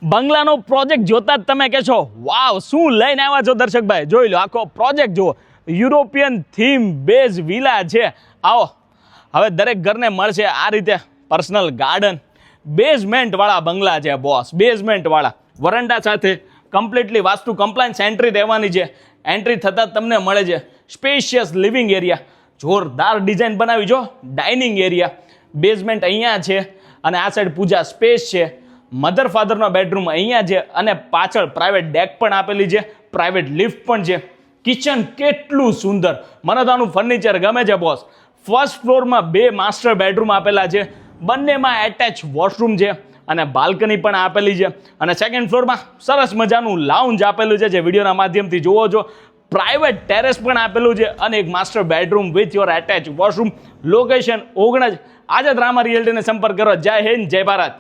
બંગલાનો project જોતા જ તમે કહેશો વાવ શું લઈને આવ્યા છો દર્શકભાઈ. જોઈ લો આખો પ્રોજેક્ટ જુઓ, યુરોપિયન થીમ બેઝ વિલા છે. આવો હવે દરેક ઘરને મળશે આ રીતે પર્સનલ ગાર્ડન. બેઝમેન્ટવાળા બંગલા છે બોસ, બેઝમેન્ટવાળા વરંડા સાથે કમ્પ્લીટલી વાસ્તુ કમ્પ્લાયન્સ એન્ટ્રી રહેવાની છે. એન્ટ્રી થતાં તમને મળે છે સ્પેશિયસ લિવિંગ એરિયા, જોરદાર ડિઝાઇન બનાવી જો. ડાઇનિંગ એરિયા, બેઝમેન્ટ અહીંયા છે અને આ સાઈડ પૂજા સ્પેસ છે. મધર ફાધરનો બેડરૂમ અહીંયા છે અને પાછળ પ્રાઇવેટ ડેક પણ આપેલી છે, પ્રાઇવેટ લિફ્ટ પણ છે. કિચન કેટલું સુંદર, મને તો આનું ફર્નિચર ગમે છે બોસ. ફર્સ્ટ ફ્લોરમાં 2 માસ્ટર બેડરૂમ આપેલા છે, બંનેમાં એટેચ વોશરૂમ છે અને બાલ્કની પણ આપેલી છે. અને સેકન્ડ ફ્લોરમાં સરસ મજાનું લાઉન્જ આપેલું છે જે વિડીયોના માધ્યમથી જુઓ છો. પ્રાઇવેટ ટેરેસ પણ આપેલું છે અને એક master bedroom with your attach washroom. Location 19. આજે જ રામા રિયલ્ટીને સંપર્ક કરો. જય હિન્દ, જય ભારત.